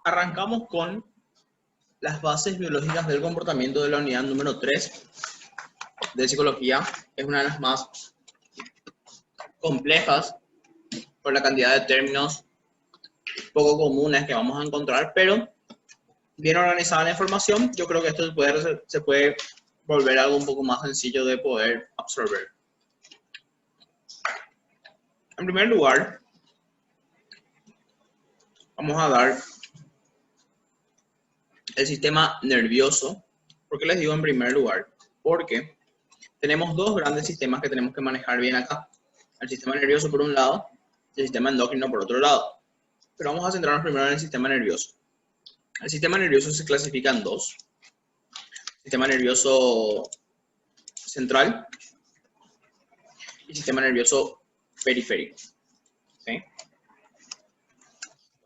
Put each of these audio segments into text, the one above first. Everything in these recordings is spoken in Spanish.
Arrancamos con las bases biológicas del comportamiento de la unidad número 3 de psicología. Es una de las más complejas por la cantidad de términos poco comunes que vamos a encontrar, pero bien organizada la información, yo creo que esto se puede volver algo un poco más sencillo de poder absorber. En primer lugar, vamos a dar el sistema nervioso. ¿Por qué les digo en primer lugar? Porque tenemos dos grandes sistemas que tenemos que manejar bien acá. El sistema nervioso por un lado y el sistema endocrino por otro lado. Pero vamos a centrarnos primero en el sistema nervioso. El sistema nervioso se clasifica en dos. Sistema nervioso central y sistema nervioso periférico. ¿Sí?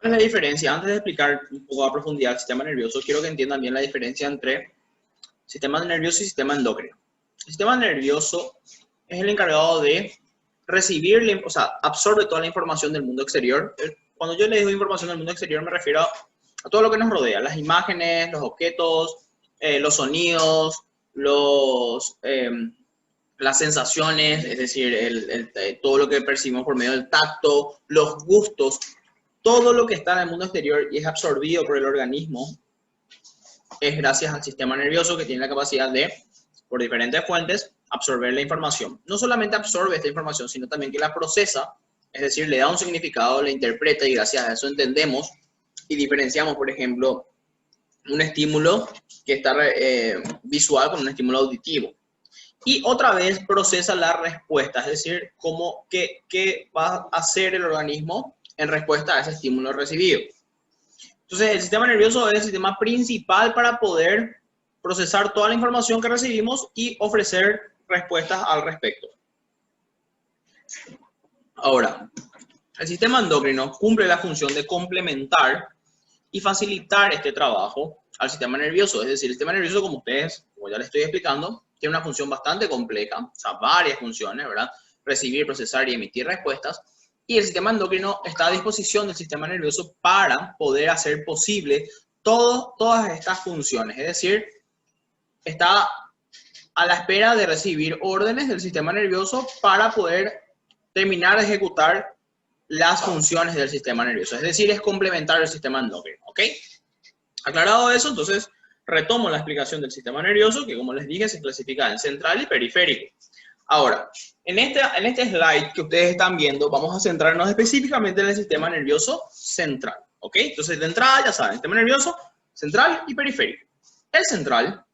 ¿Cuál es la diferencia? Antes de explicar un poco a profundidad el sistema nervioso, quiero que entiendan bien la diferencia entre sistema nervioso y sistema endocrino. El sistema nervioso es el encargado de recibir, o sea, absorbe toda la información del mundo exterior. Cuando yo le digo información del mundo exterior me refiero a todo lo que nos rodea, las imágenes, los objetos, los sonidos, las sensaciones, es decir, todo lo que percibimos por medio del tacto, los gustos, todo lo que está en el mundo exterior y es absorbido por el organismo es gracias al sistema nervioso, que tiene la capacidad de, por diferentes fuentes, absorber la información. No solamente absorbe esta información, sino también que la procesa, es decir, le da un significado, la interpreta y gracias a eso entendemos y diferenciamos, por ejemplo, un estímulo que está visual con un estímulo auditivo. Y otra vez procesa la respuesta, es decir, qué va a hacer el organismo en respuesta a ese estímulo recibido. Entonces, el sistema nervioso es el sistema principal para poder procesar toda la información que recibimos y ofrecer respuestas al respecto. Ahora, el sistema endocrino cumple la función de complementar y facilitar este trabajo al sistema nervioso. Es decir, el sistema nervioso, como ya les estoy explicando, tiene una función bastante compleja, o sea, varias funciones, ¿verdad? Recibir, procesar y emitir respuestas. Y el sistema endocrino está a disposición del sistema nervioso para poder hacer posible todas estas funciones. Es decir, está a la espera de recibir órdenes del sistema nervioso para poder terminar de ejecutar las funciones del sistema nervioso. Es decir, es complementar el sistema endocrino. ¿Ok? Aclarado eso, entonces retomo la explicación del sistema nervioso, que como les dije, se clasifica en central y periférico. Ahora, en este slide que ustedes están viendo, vamos a centrarnos específicamente en el sistema nervioso central. ¿Ok? Entonces, de entrada, ya saben, sistema nervioso central y periférico. El central,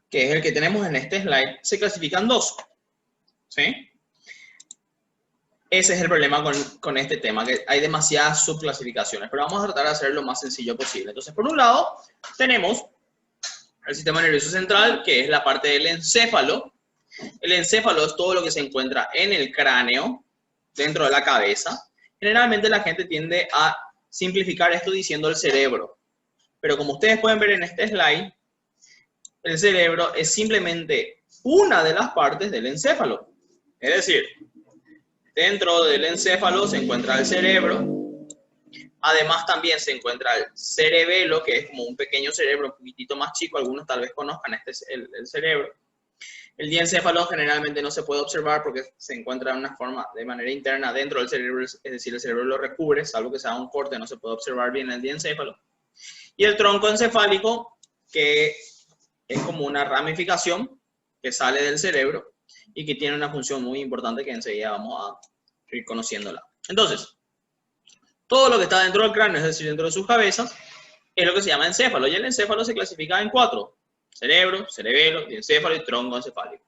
que es el que tenemos en este slide, se clasifica en dos. ¿Sí? Ese es el problema con este tema, que hay demasiadas subclasificaciones, pero vamos a tratar de hacerlo lo más sencillo posible. Entonces, por un lado, tenemos el sistema nervioso central, que es la parte del encéfalo. El encéfalo es todo lo que se encuentra en el cráneo, dentro de la cabeza. Generalmente la gente tiende a simplificar esto diciendo el cerebro. Pero como ustedes pueden ver en este slide, el cerebro es simplemente una de las partes del encéfalo. Es decir, dentro del encéfalo se encuentra el cerebro. Además también se encuentra el cerebelo, que es como un pequeño cerebro, un poquitito más chico. Algunos tal vez conozcan el cerebro. El diencéfalo generalmente no se puede observar porque se encuentra de una forma, de manera interna dentro del cerebro, es decir, el cerebro lo recubre, salvo que sea un corte, no se puede observar bien el diencéfalo. Y el tronco encefálico, que es como una ramificación que sale del cerebro y que tiene una función muy importante que enseguida vamos a ir conociéndola. Entonces, todo lo que está dentro del cráneo, es decir, dentro de sus cabezas, es lo que se llama encéfalo. Y el encéfalo se clasifica en cuatro: cerebro, cerebelo, encéfalo y tronco encefálico.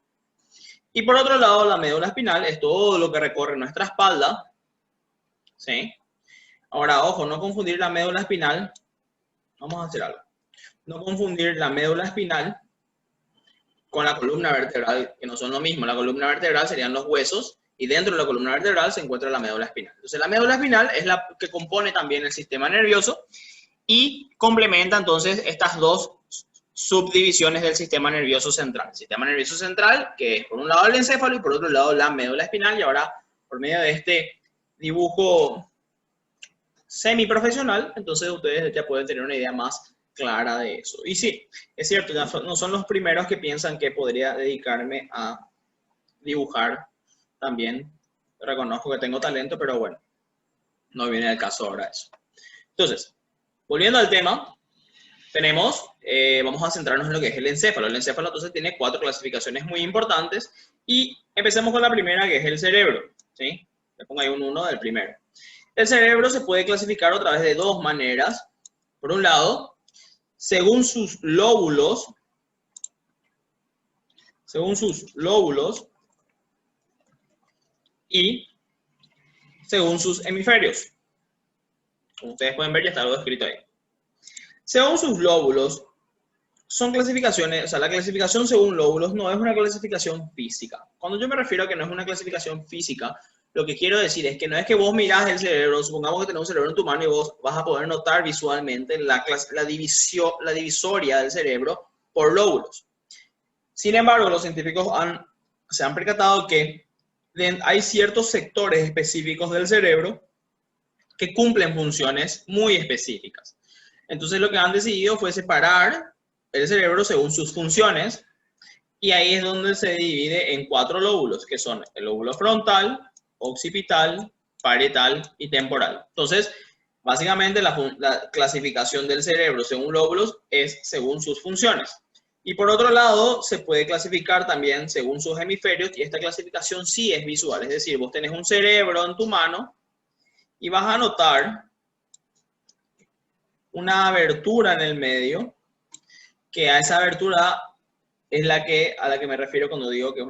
Y por otro lado, la médula espinal es todo lo que recorre nuestra espalda. ¿Sí? Ahora, ojo, no confundir la médula espinal. Vamos a hacer algo. No confundir la médula espinal con la columna vertebral, que no son lo mismo. La columna vertebral serían los huesos y dentro de la columna vertebral se encuentra la médula espinal. Entonces, la médula espinal es la que compone también el sistema nervioso y complementa entonces estas dos subdivisiones del sistema nervioso central. El sistema nervioso central, que es por un lado el encéfalo y por otro lado la médula espinal. Y ahora, por medio de este dibujo semiprofesional, entonces ustedes ya pueden tener una idea más clara de eso. Y sí, es cierto, no son los primeros que piensan que podría dedicarme a dibujar también. Reconozco que tengo talento, pero bueno, no viene al caso ahora eso. Entonces, volviendo al tema, vamos a centrarnos en lo que es el encéfalo. El encéfalo entonces tiene 4 clasificaciones muy importantes y empecemos con la primera, que es el cerebro, ¿sí? Le pongo ahí un 1 del primero. El cerebro se puede clasificar a través de 2 maneras. Por un lado, según sus lóbulos y según sus hemisferios. Como ustedes pueden ver, ya está algo escrito ahí. Según sus lóbulos, son clasificaciones, o sea, la clasificación según lóbulos no es una clasificación física. Cuando yo me refiero a que no es una clasificación física, lo que quiero decir es que no es que vos mirás el cerebro, supongamos que tenés un cerebro en tu mano y vos vas a poder notar visualmente la divisoria del cerebro por lóbulos. Sin embargo, los científicos se han percatado que hay ciertos sectores específicos del cerebro que cumplen funciones muy específicas. Entonces lo que han decidido fue separar el cerebro según sus funciones y ahí es donde se divide en 4 lóbulos, que son el lóbulo frontal, occipital, parietal y temporal. Entonces, básicamente la clasificación del cerebro según lóbulos es según sus funciones. Y por otro lado, se puede clasificar también según sus hemisferios y esta clasificación sí es visual. Es decir, vos tenés un cerebro en tu mano y vas a notar una abertura en el medio, que a esa abertura es a la que me refiero cuando digo que es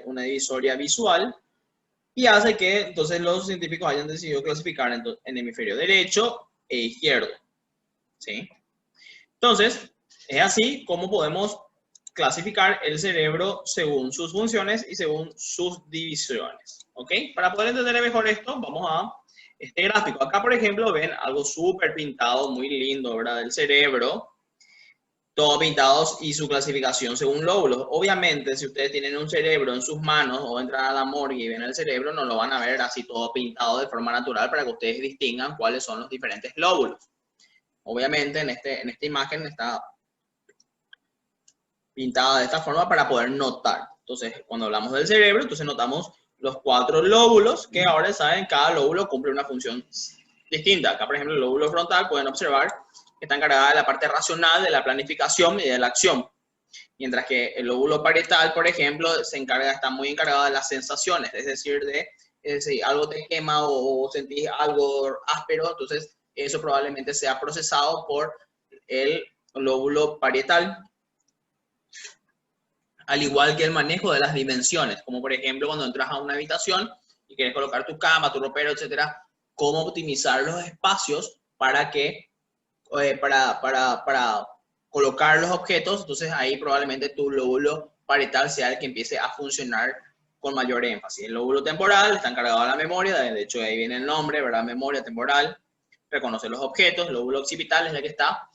una divisoria visual y hace que entonces los científicos hayan decidido clasificar en hemisferio derecho e izquierdo, ¿sí? Entonces, es así como podemos clasificar el cerebro según sus funciones y según sus divisiones, ¿ok? Para poder entender mejor esto, vamos a este gráfico. Acá, por ejemplo, ven algo súper pintado, muy lindo, ¿verdad? Del cerebro, todo pintados y su clasificación según lóbulos. Obviamente, si ustedes tienen un cerebro en sus manos o entran a la morgue y ven el cerebro, no lo van a ver así todo pintado de forma natural para que ustedes distingan cuáles son los diferentes lóbulos. Obviamente, en esta imagen está pintada de esta forma para poder notar. Entonces, cuando hablamos del cerebro, entonces notamos los 4 lóbulos que ahora saben, cada lóbulo cumple una función distinta. Acá, por ejemplo, el lóbulo frontal, pueden observar que está encargada de la parte racional, de la planificación y de la acción. Mientras que el lóbulo parietal, por ejemplo, está muy encargado de las sensaciones, es decir, si algo te quema o sentís algo áspero, entonces eso probablemente sea procesado por el lóbulo parietal. Al igual que el manejo de las dimensiones, como por ejemplo cuando entras a una habitación y quieres colocar tu cama, tu ropero, etcétera, cómo optimizar los espacios para colocar los objetos. Entonces ahí probablemente tu lóbulo parietal sea el que empiece a funcionar con mayor énfasis. El lóbulo temporal está encargado de la memoria, de hecho ahí viene el nombre, ¿verdad? Memoria temporal, reconocer los objetos. El lóbulo occipital es el que está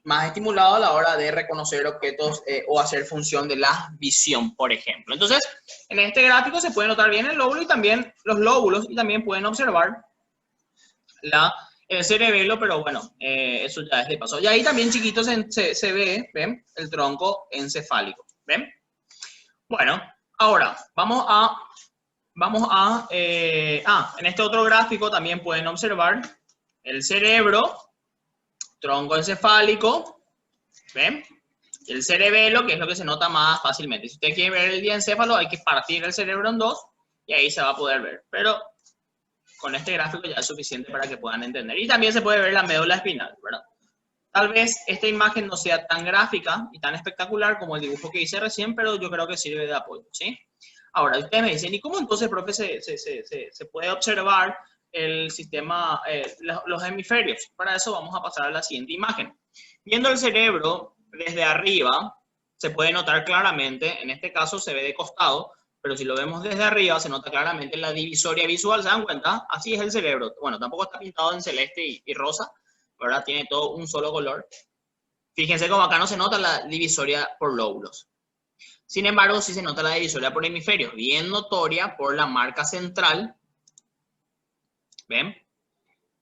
más estimulado a la hora de reconocer objetos o hacer función de la visión, por ejemplo. Entonces, en este gráfico se puede notar bien el lóbulo y también los lóbulos y también pueden observar el cerebelo, pero bueno, eso ya es de paso. Y ahí también, chiquitos, se ve, ¿ven? El tronco encefálico, ¿ven? Bueno, ahora en este otro gráfico también pueden observar el cerebro, tronco encefálico, ¿ven? El cerebelo, que es lo que se nota más fácilmente. Si usted quiere ver el diencéfalo, hay que partir el cerebro en 2 y ahí se va a poder ver. Pero con este gráfico ya es suficiente para que puedan entender. Y también se puede ver la médula espinal, ¿verdad? Tal vez esta imagen no sea tan gráfica y tan espectacular como el dibujo que hice recién, pero yo creo que sirve de apoyo, ¿sí? Ahora, ustedes me dicen, ¿y cómo entonces, profe, se puede observar el sistema, los hemisferios? Para eso vamos a pasar a la siguiente imagen. Viendo el cerebro desde arriba, se puede notar claramente, en este caso se ve de costado, pero si lo vemos desde arriba, se nota claramente la divisoria visual, ¿se dan cuenta? Así es el cerebro. Bueno, tampoco está pintado en celeste y rosa, ¿verdad? Tiene todo un solo color. Fíjense cómo acá no se nota la divisoria por lóbulos. Sin embargo, sí se nota la divisoria por hemisferios, bien notoria por la marca central. ¿Ven?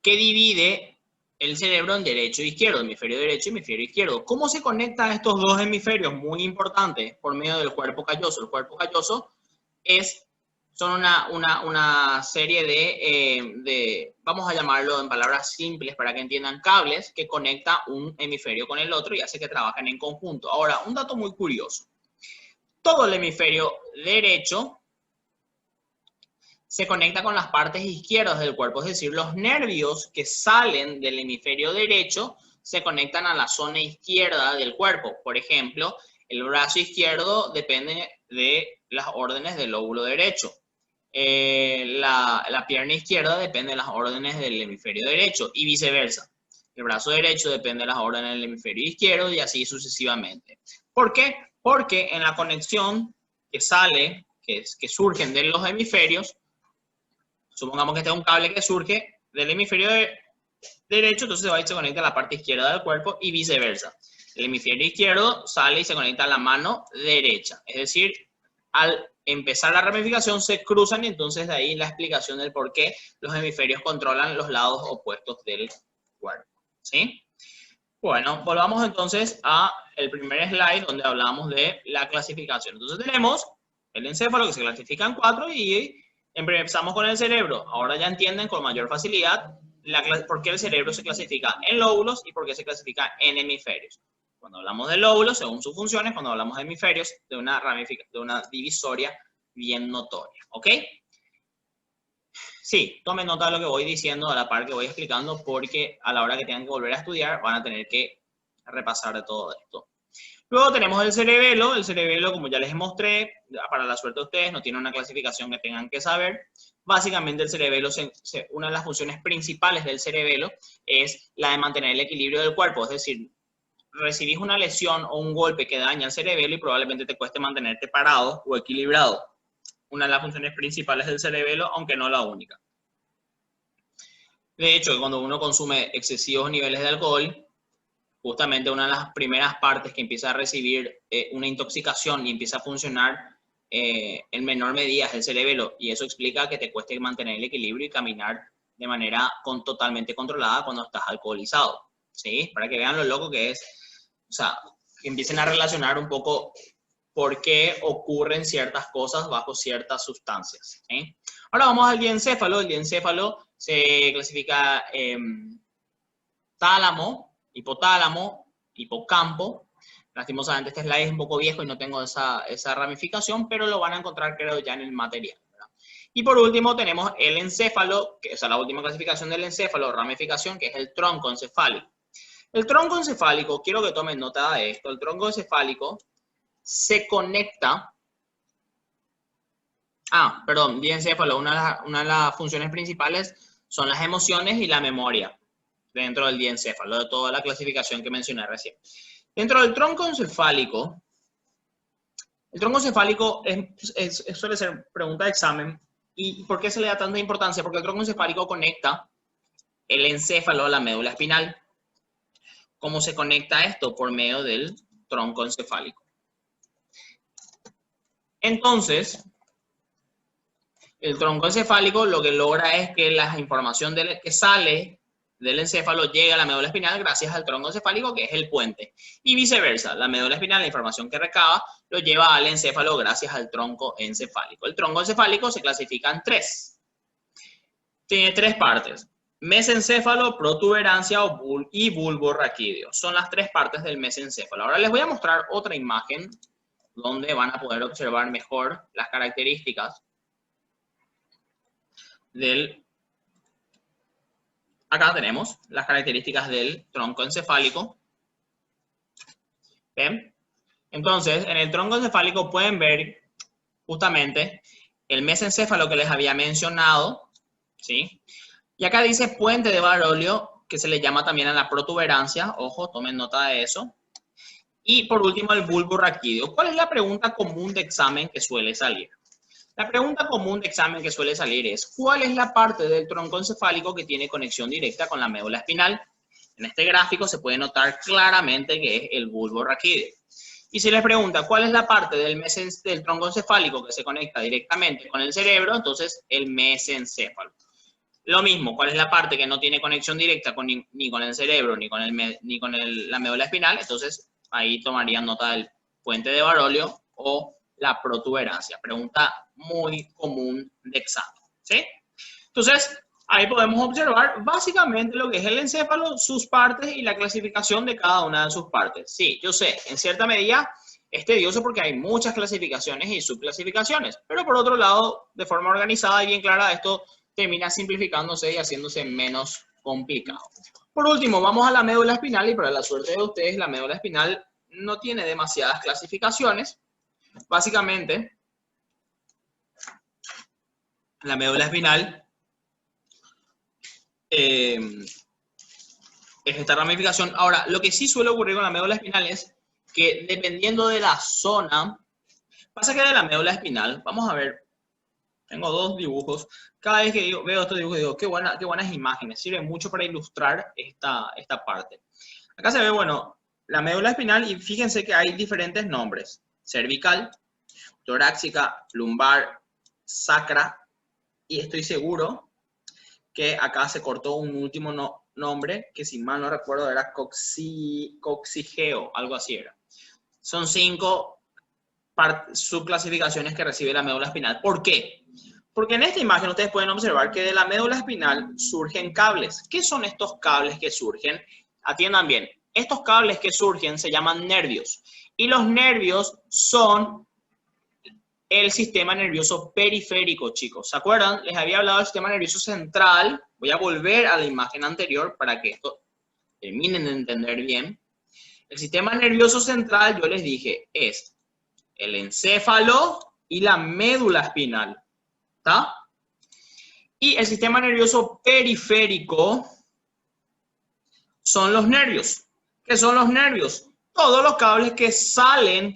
que divide el cerebro en derecho e izquierdo, hemisferio derecho y hemisferio izquierdo. ¿Cómo se conectan estos dos hemisferios? Muy importante, por medio del cuerpo calloso. El cuerpo calloso son una serie de, vamos a llamarlo en palabras simples para que entiendan, cables que conecta un hemisferio con el otro y hace que trabajen en conjunto. Ahora, un dato muy curioso. Todo el hemisferio derecho se conecta con las partes izquierdas del cuerpo, es decir, los nervios que salen del hemisferio derecho se conectan a la zona izquierda del cuerpo. Por ejemplo, el brazo izquierdo depende de las órdenes del lóbulo derecho. La pierna izquierda depende de las órdenes del hemisferio derecho y viceversa. El brazo derecho depende de las órdenes del hemisferio izquierdo y así sucesivamente. ¿Por qué? Porque en la conexión que sale, que surgen de los hemisferios, supongamos que este es un cable que surge del hemisferio derecho, entonces se va y se conecta a la parte izquierda del cuerpo y viceversa. El hemisferio izquierdo sale y se conecta a la mano derecha. Es decir, al empezar la ramificación se cruzan y entonces de ahí la explicación del por qué los hemisferios controlan los lados opuestos del cuerpo. ¿Sí? Bueno, volvamos entonces al primer slide donde hablamos de la clasificación. Entonces tenemos el encéfalo que se clasifica en 4 y empezamos con el cerebro. Ahora ya entienden con mayor facilidad por qué el cerebro se clasifica en lóbulos y por qué se clasifica en hemisferios. Cuando hablamos de lóbulos, según sus funciones, cuando hablamos de hemisferios, de una divisoria bien notoria. ¿Ok? Sí, tomen nota de lo que voy diciendo a la par que voy explicando, porque a la hora que tengan que volver a estudiar van a tener que repasar de todo esto. Luego tenemos el cerebelo. El cerebelo, como ya les mostré, para la suerte de ustedes, no tiene una clasificación que tengan que saber. Básicamente el cerebelo, una de las funciones principales del cerebelo es la de mantener el equilibrio del cuerpo. Es decir, recibís una lesión o un golpe que daña el cerebelo y probablemente te cueste mantenerte parado o equilibrado. Una de las funciones principales del cerebelo, aunque no la única. De hecho, cuando uno consume excesivos niveles de alcohol, justamente una de las primeras partes que empieza a recibir una intoxicación y empieza a funcionar en menor medida es el cerebelo, y eso explica que te cueste mantener el equilibrio y caminar de manera totalmente controlada cuando estás alcoholizado, ¿sí? Para que vean lo loco que es, o sea, que empiecen a relacionar un poco por qué ocurren ciertas cosas bajo ciertas sustancias, ¿sí? Ahora vamos al diencéfalo. El diencéfalo se clasifica tálamo, hipotálamo, hipocampo. Lastimosamente este slide es un poco viejo y no tengo esa ramificación, pero lo van a encontrar creo ya en el material, ¿verdad? Y por último tenemos el encéfalo, que es la última clasificación del encéfalo, ramificación, que es el tronco encefálico. El tronco encefálico, quiero que tomen nota de esto, el tronco encefálico se conecta, diencéfalo, una de las funciones principales son las emociones y la memoria dentro del diencéfalo, de toda la clasificación que mencioné recién. Dentro del tronco encefálico, el tronco encefálico suele ser pregunta de examen. ¿Y por qué se le da tanta importancia? Porque el tronco encefálico conecta el encéfalo a la médula espinal. ¿Cómo se conecta esto? Por medio del tronco encefálico. Entonces, el tronco encefálico lo que logra es que la información que sale del encéfalo llega a la médula espinal gracias al tronco encefálico, que es el puente. Y viceversa, la médula espinal, la información que recaba, lo lleva al encéfalo gracias al tronco encefálico. El tronco encefálico se clasifica en 3. Tiene 3 partes. Mesencéfalo, protuberancia y bulbo raquídeo. Son las 3 partes del mesencéfalo. Ahora les voy a mostrar otra imagen donde van a poder observar mejor las características del... Acá tenemos las características del tronco encefálico. ¿Ven? Entonces, en el tronco encefálico pueden ver justamente el mesencéfalo que les había mencionado, ¿sí? Y acá dice puente de Baroglio, que se le llama también a la protuberancia. Ojo, tomen nota de eso. Y por último, el bulbo raquídeo. ¿Cuál es la pregunta común de examen que suele salir? La pregunta común de examen que suele salir es, ¿cuál es la parte del tronco encefálico que tiene conexión directa con la médula espinal? En este gráfico se puede notar claramente que es el bulbo raquídeo. Y si les pregunta, ¿cuál es la parte del tronco encefálico que se conecta directamente con el cerebro? Entonces, el mesencéfalo. Lo mismo, ¿cuál es la parte que no tiene conexión directa ni con el cerebro, ni con la médula espinal? Entonces, ahí tomarían nota del puente de Barolio o la protuberancia. Pregunta muy común de examen, ¿sí? Entonces, ahí podemos observar básicamente lo que es el encéfalo, sus partes y la clasificación de cada una de sus partes. Sí, yo sé, en cierta medida es tedioso porque hay muchas clasificaciones y subclasificaciones, pero por otro lado, de forma organizada y bien clara, esto termina simplificándose y haciéndose menos complicado. Por último, vamos a la médula espinal y para la suerte de ustedes, la médula espinal no tiene demasiadas clasificaciones. Básicamente, la médula espinal es esta ramificación. Ahora, lo que sí suele ocurrir con la médula espinal es que dependiendo de la zona, pasa que de la médula espinal, vamos a ver, tengo dos dibujos. Cada vez que veo estos dibujos digo, qué buenas imágenes, sirve mucho para ilustrar esta parte. Acá se ve, bueno, la médula espinal y fíjense que hay diferentes nombres. Cervical, torácica, lumbar, sacra y estoy seguro que acá se cortó un último nombre que si mal no recuerdo era coxigeo, algo así era. Son 5 subclasificaciones que recibe la médula espinal. ¿Por qué? Porque en esta imagen ustedes pueden observar que de la médula espinal surgen cables. ¿Qué son estos cables que surgen? Atiendan bien. Estos cables que surgen se llaman nervios. Y los nervios son el sistema nervioso periférico, chicos. ¿Se acuerdan? Les había hablado del sistema nervioso central. Voy a volver a la imagen anterior para que esto terminen de entender bien. El sistema nervioso central, yo les dije, es el encéfalo y la médula espinal. ¿Está? Y el sistema nervioso periférico son los nervios. ¿Qué son los nervios? Todos los cables que salen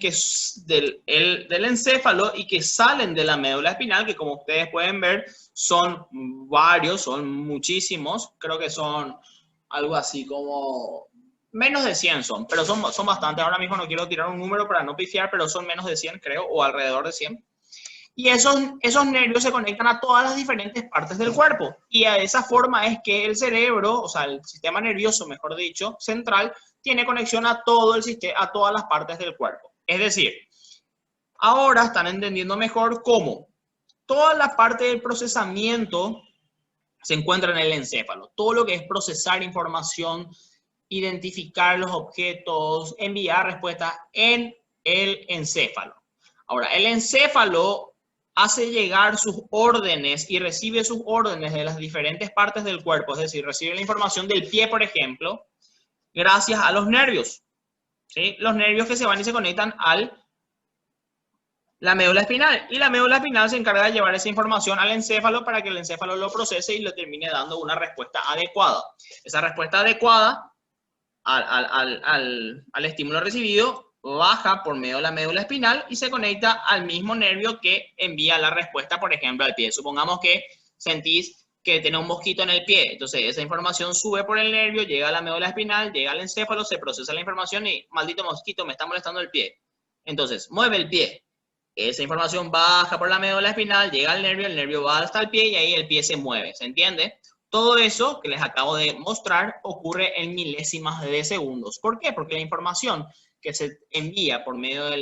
del encéfalo y que salen de la médula espinal, que como ustedes pueden ver, son varios, son muchísimos. Creo que son algo así como menos de 100 son, pero son bastantes. Ahora mismo no quiero tirar un número para no pifiar, pero son menos de 100, creo, o alrededor de 100. Y esos nervios se conectan a todas las diferentes partes del cuerpo. Y de esa forma es que el cerebro, o sea, el sistema nervioso, mejor dicho, central, tiene conexión a todo el sistema, a todas las partes del cuerpo. Es decir, ahora están entendiendo mejor cómo toda la parte del procesamiento se encuentra en el encéfalo. Todo lo que es procesar información, identificar los objetos, enviar respuestas en el encéfalo. Ahora, el encéfalo hace llegar sus órdenes y recibe sus órdenes de las diferentes partes del cuerpo, es decir, recibe la información del pie, por ejemplo, gracias a los nervios. ¿Sí? Los nervios que se van y se conectan a la médula espinal. Y la médula espinal se encarga de llevar esa información al encéfalo para que el encéfalo lo procese y lo termine dando una respuesta adecuada. Esa respuesta adecuada al estímulo recibido baja por medio de la médula espinal y se conecta al mismo nervio que envía la respuesta, por ejemplo, al pie. Supongamos que sentís que tiene un mosquito en el pie. Entonces, esa información sube por el nervio, llega a la médula espinal, llega al encéfalo, se procesa la información y, maldito mosquito, me está molestando el pie. Entonces, mueve el pie. Esa información baja por la médula espinal, llega al nervio, el nervio va hasta el pie y ahí el pie se mueve. ¿Se entiende? Todo eso que les acabo de mostrar ocurre en milésimas de segundos. ¿Por qué? Porque la información que se envía por medio de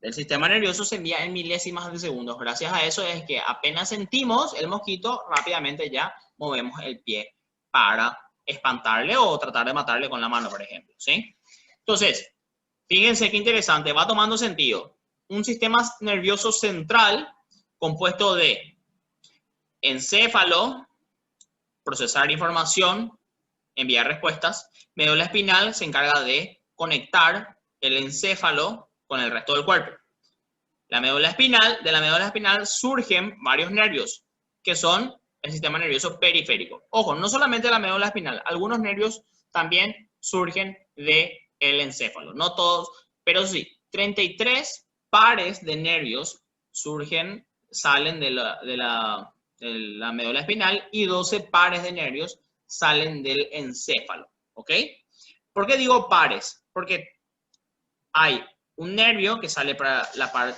del sistema nervioso se envía en milésimas de segundos. Gracias a eso es que apenas sentimos el mosquito, rápidamente ya movemos el pie para espantarle o tratar de matarle con la mano, por ejemplo. ¿Sí? Entonces, fíjense qué interesante, va tomando sentido. Un sistema nervioso central compuesto de encéfalo, procesar información, enviar respuestas. Médula espinal se encarga de conectar el encéfalo con el resto del cuerpo. De la médula espinal surgen varios nervios, que son el sistema nervioso periférico. Ojo, no solamente la médula espinal, algunos nervios también surgen del encéfalo. No todos, pero sí, 33 pares de nervios salen de la médula espinal y 12 pares de nervios salen del encéfalo, ¿ok? ¿Por qué digo pares? Porque hay un nervio que sale para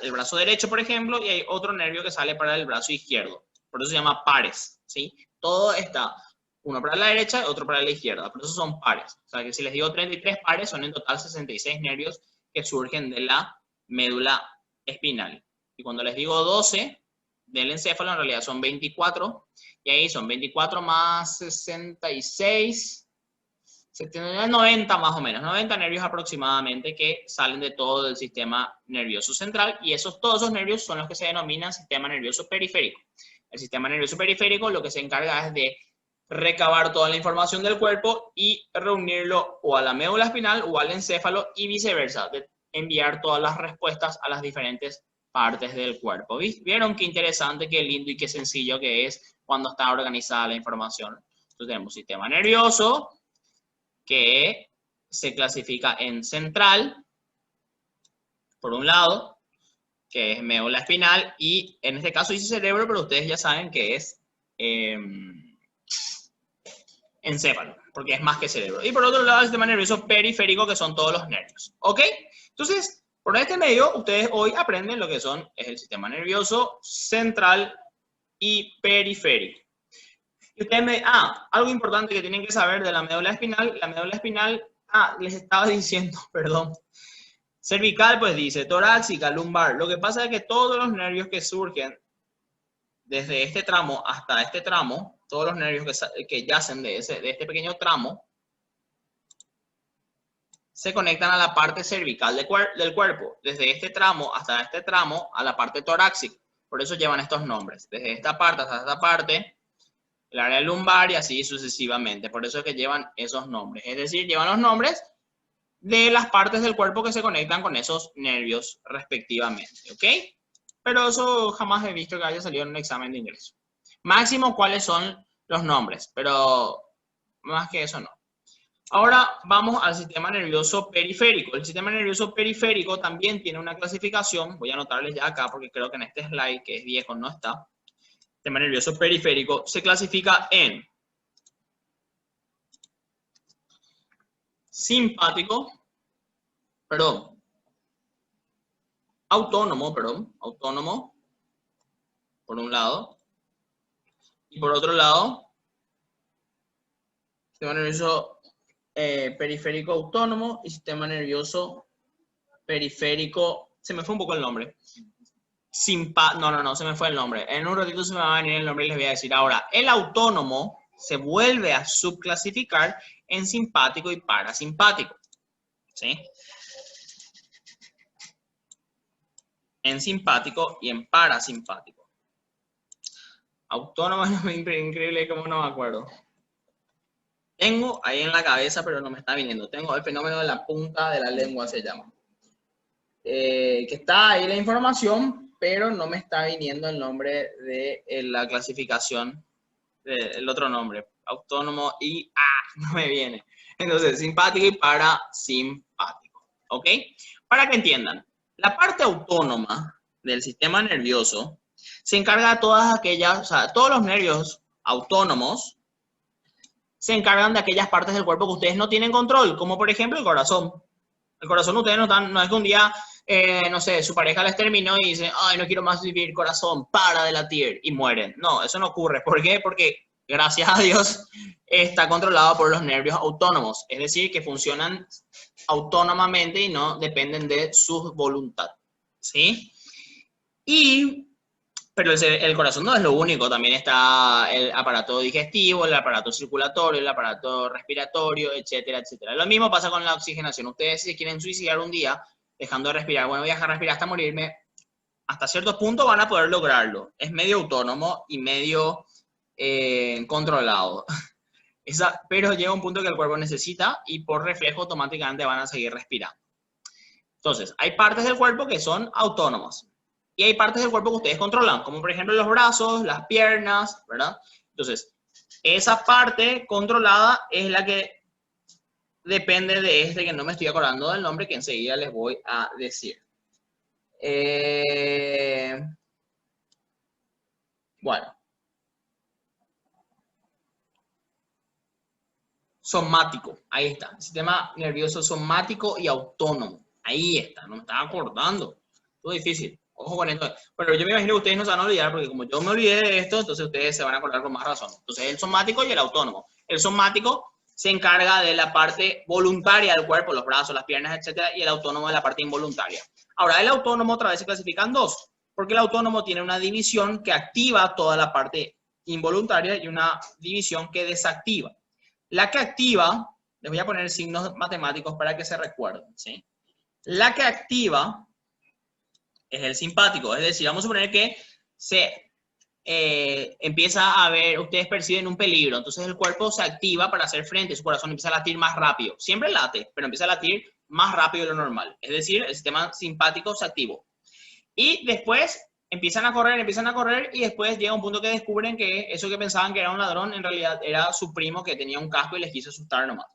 el brazo derecho, por ejemplo, y hay otro nervio que sale para el brazo izquierdo. por eso se llama pares, ¿sí? Todo está uno para la derecha y otro para la izquierda, por eso son pares. O sea que si les digo 33 pares, son en total 66 nervios que surgen de la médula espinal. Y cuando les digo 12 del encéfalo, en realidad son 24, y ahí son 24 más 66, 90 más o menos, 90 nervios aproximadamente que salen de todo el sistema nervioso central, y todos esos nervios son los que se denominan sistema nervioso periférico. El sistema nervioso periférico lo que se encarga es de recabar toda la información del cuerpo y reunirlo o a la médula espinal o al encéfalo y viceversa, de enviar todas las respuestas a las diferentes partes del cuerpo. ¿Vieron qué interesante, qué lindo y qué sencillo que es cuando está organizada la información? Entonces tenemos sistema nervioso, que se clasifica en central, por un lado, que es médula espinal, y en este caso dice cerebro, pero ustedes ya saben que es encéfalo, porque es más que cerebro. Y por otro lado, el sistema nervioso periférico, que son todos los nervios. ¿Ok? Entonces, por este medio, ustedes hoy aprenden lo que es el sistema nervioso central y periférico. Y ustedes algo importante que tienen que saber de la médula espinal. La médula espinal, les estaba diciendo, perdón. Cervical, pues dice, torácica, lumbar. Lo que pasa es que todos los nervios que surgen desde este tramo hasta este tramo, todos los nervios que yacen de este pequeño tramo, se conectan a la parte cervical del cuerpo. Desde este tramo hasta este tramo a la parte torácica. Por eso llevan estos nombres. Desde esta parte hasta esta parte, el área lumbar y así sucesivamente. Por eso es que llevan esos nombres. Es decir, llevan los nombres de las partes del cuerpo que se conectan con esos nervios respectivamente. ¿Ok? Pero eso jamás he visto que haya salido en un examen de ingreso. Máximo, ¿cuáles son los nombres? Pero más que eso no. Ahora vamos al sistema nervioso periférico. El sistema nervioso periférico también tiene una clasificación. Voy a anotarles ya acá porque creo que en este slide, que es viejo, no está. El sistema nervioso periférico se clasifica en autónomo, por un lado, y por otro lado, sistema nervioso periférico autónomo y sistema nervioso periférico, se me fue un poco el nombre, no, se me fue el nombre, en un ratito se me va a venir el nombre y les voy a decir. Ahora, el autónomo se vuelve a subclasificar en simpático y parasimpático, ¿sí? En simpático y en parasimpático. Autónomo es increíble, como no me acuerdo. Tengo ahí en la cabeza, pero no me está viniendo. Tengo el fenómeno de la punta de la lengua, se llama. Que está ahí la información, pero no me está viniendo el nombre de la clasificación, el otro nombre. Autónomo y no me viene. Entonces, simpático y parasimpático. ¿Ok? Para que entiendan, la parte autónoma del sistema nervioso se encarga de todas aquellas, o sea, todos los nervios autónomos se encargan de aquellas partes del cuerpo que ustedes no tienen control, como por ejemplo el corazón. El corazón ustedes no es que un día, no sé, su pareja les terminó y dice, ay, no quiero más vivir, corazón, para de latir, y mueren. No, eso no ocurre. ¿Por qué? Porque, gracias a Dios, está controlado por los nervios autónomos, es decir, que funcionan autónomamente y no dependen de su voluntad, ¿sí? Pero el corazón no es lo único, también está el aparato digestivo, el aparato circulatorio, el aparato respiratorio, etcétera, etcétera. Lo mismo pasa con la oxigenación. Ustedes, si quieren suicidar un día dejando de respirar, bueno, voy a dejar de respirar hasta morirme, hasta cierto punto van a poder lograrlo. Es medio autónomo y medio controlado. Pero llega un punto que el cuerpo necesita y por reflejo automáticamente van a seguir respirando. Entonces, hay partes del cuerpo que son autónomas. Y hay partes del cuerpo que ustedes controlan, como por ejemplo los brazos, las piernas, ¿verdad? Entonces, esa parte controlada es la que depende de que no me estoy acordando del nombre, que enseguida les voy a decir. Bueno. Somático, ahí está. Sistema nervioso somático y autónomo. Ahí está, no me estaba acordando. Todo difícil. Ojo con esto. Pero yo me imagino que ustedes no se van a olvidar, porque como yo me olvidé de esto, entonces ustedes se van a acordar con más razón. Entonces, el somático y el autónomo. El somático se encarga de la parte voluntaria del cuerpo, los brazos, las piernas, etcétera, y el autónomo de la parte involuntaria. Ahora, el autónomo otra vez se clasifica en dos, porque el autónomo tiene una división que activa toda la parte involuntaria y una división que desactiva. La que activa, les voy a poner signos matemáticos para que se recuerden, ¿sí? La que activa es el simpático, es decir, vamos a suponer que se empieza a ver, ustedes perciben un peligro, entonces el cuerpo se activa para hacer frente, su corazón empieza a latir más rápido, siempre late, pero empieza a latir más rápido de lo normal, es decir, el sistema simpático se activó. Y después empiezan a correr y después llega un punto que descubren que eso que pensaban que era un ladrón en realidad era su primo que tenía un casco y les quiso asustar nomás.